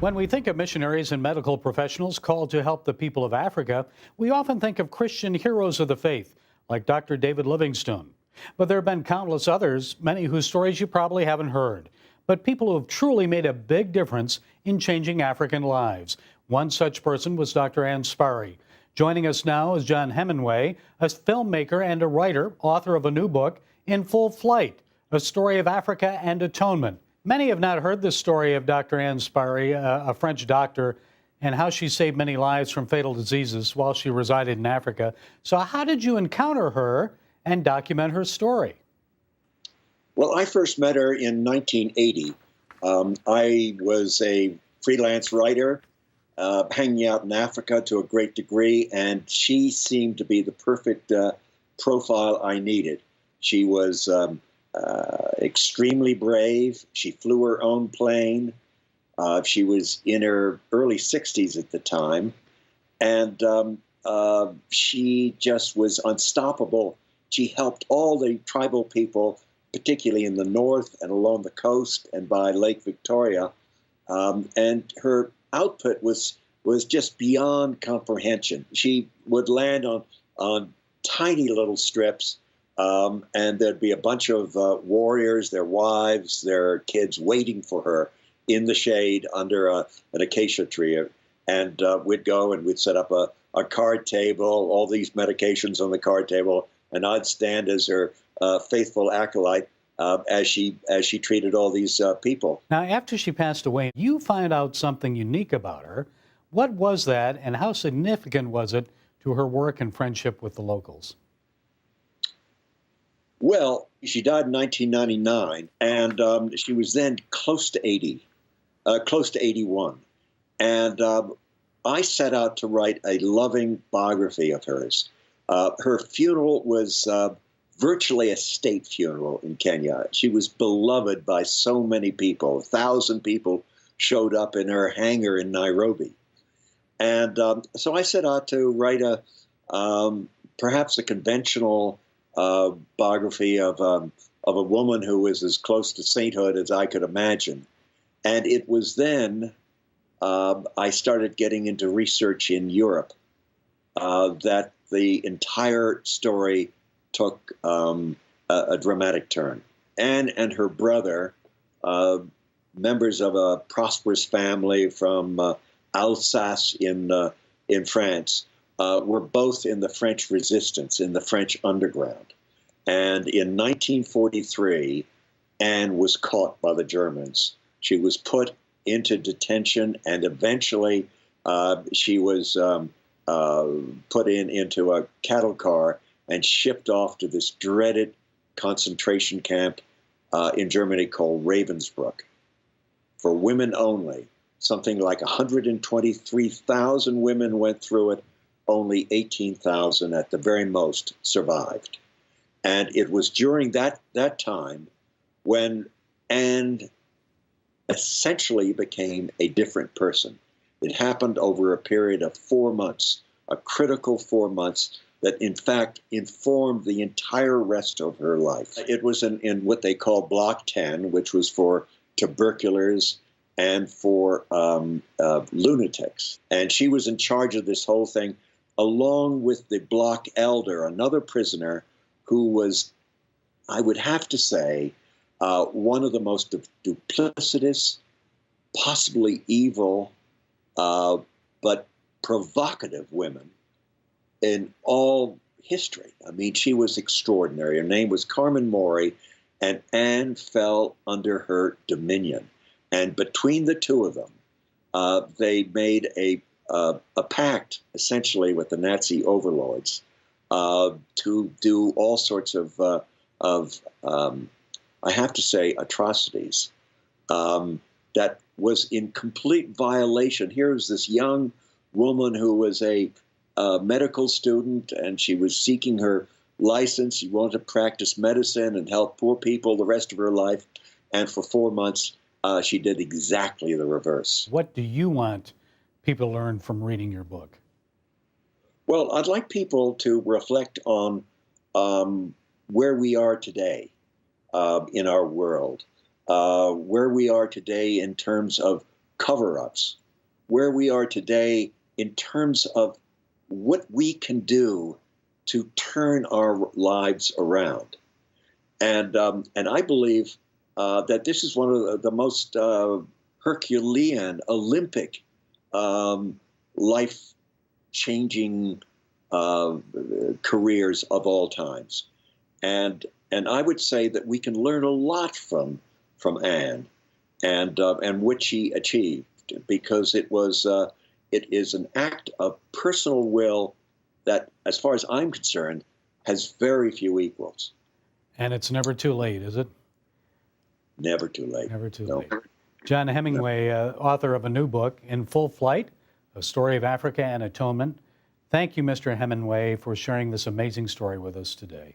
When we think of missionaries and medical professionals called to help the people of Africa, we often think of Christian heroes of the faith, like Dr. David Livingstone. But there have been countless others, many whose stories you probably haven't heard. But people who have truly made a big difference in changing African lives. One such person was Dr. Ann Sparry. Joining us now is John Heminway, a filmmaker and a writer, author of a new book, In Full Flight, A Story of Africa and Atonement. Many have not heard the story of Dr. Ann Sparry, a French doctor, and how she saved many lives from fatal diseases while she resided in Africa. So how did you encounter her and document her story? Well, I first met her in 1980. I was a freelance writer, hanging out in Africa to a great degree, and she seemed to be the perfect profile I needed. She was extremely brave. She flew her own plane. She was in her early 60s at the time, and she just was unstoppable. She helped all the tribal people, particularly in the north and along the coast and by Lake Victoria, and her output was just beyond comprehension. She would land on tiny little strips, and there'd be a bunch of warriors, their wives, their kids waiting for her in the shade under an acacia tree. And we'd go and we'd set up a card table, all these medications on the card table, and I'd stand as her faithful acolyte as she treated all these people. Now, after she passed away, you find out something unique about her. What was that, and how significant was it to her work and friendship with the locals? Well, she died in 1999, and she was then close to 80, close to 81. And I set out to write a loving biography of hers. Her funeral was virtually a state funeral in Kenya. She was beloved by so many people. 1,000 people showed up in her hangar in Nairobi. And so I set out to write perhaps a conventional biography of a woman who was as close to sainthood as I could imagine. And it was then I started getting into research in Europe that the entire story took a dramatic turn. Anne and her brother, members of a prosperous family from Alsace in France, were both in the French resistance, in the French underground. And in 1943, Anne was caught by the Germans. She was put into detention, and eventually she was put into a cattle car and shipped off to this dreaded concentration camp in Germany called Ravensbrück for women only. Something like 123,000 women went through it. Only 18,000 at the very most survived. And it was during that time when Anne essentially became a different person. It happened over a period of 4 months, a critical 4 months that in fact informed the entire rest of her life. It was in what they call Block 10, which was for tuberculars and for lunatics. And she was in charge of this whole thing, along with the block elder, another prisoner who was, I would have to say, one of the most duplicitous, possibly evil, but provocative women in all history. I mean, she was extraordinary. Her name was Carmen Mori, and Anne fell under her dominion. And between the two of them, they made a pact, essentially, with the Nazi overlords to do all sorts of I have to say, atrocities that was in complete violation. Here was this young woman who was a medical student, and she was seeking her license. She wanted to practice medicine and help poor people the rest of her life. And for 4 months, she did exactly the reverse. What do you want people to learn from reading your book? Well, I'd like people to reflect on where we are today in our world, where we are today in terms of cover-ups, where we are today in terms of what we can do to turn our lives around. And I believe that this is one of the most Herculean, Olympic, life-changing careers of all times. And I would say that we can learn a lot from Anne and what she achieved, because it is an act of personal will that, as far as I'm concerned, has very few equals. And it's never too late, is it? Never too late. Never too No. late. John Heminway, author of a new book, In Full Flight, A Story of Africa and Atonement. Thank you, Mr. Heminway, for sharing this amazing story with us today.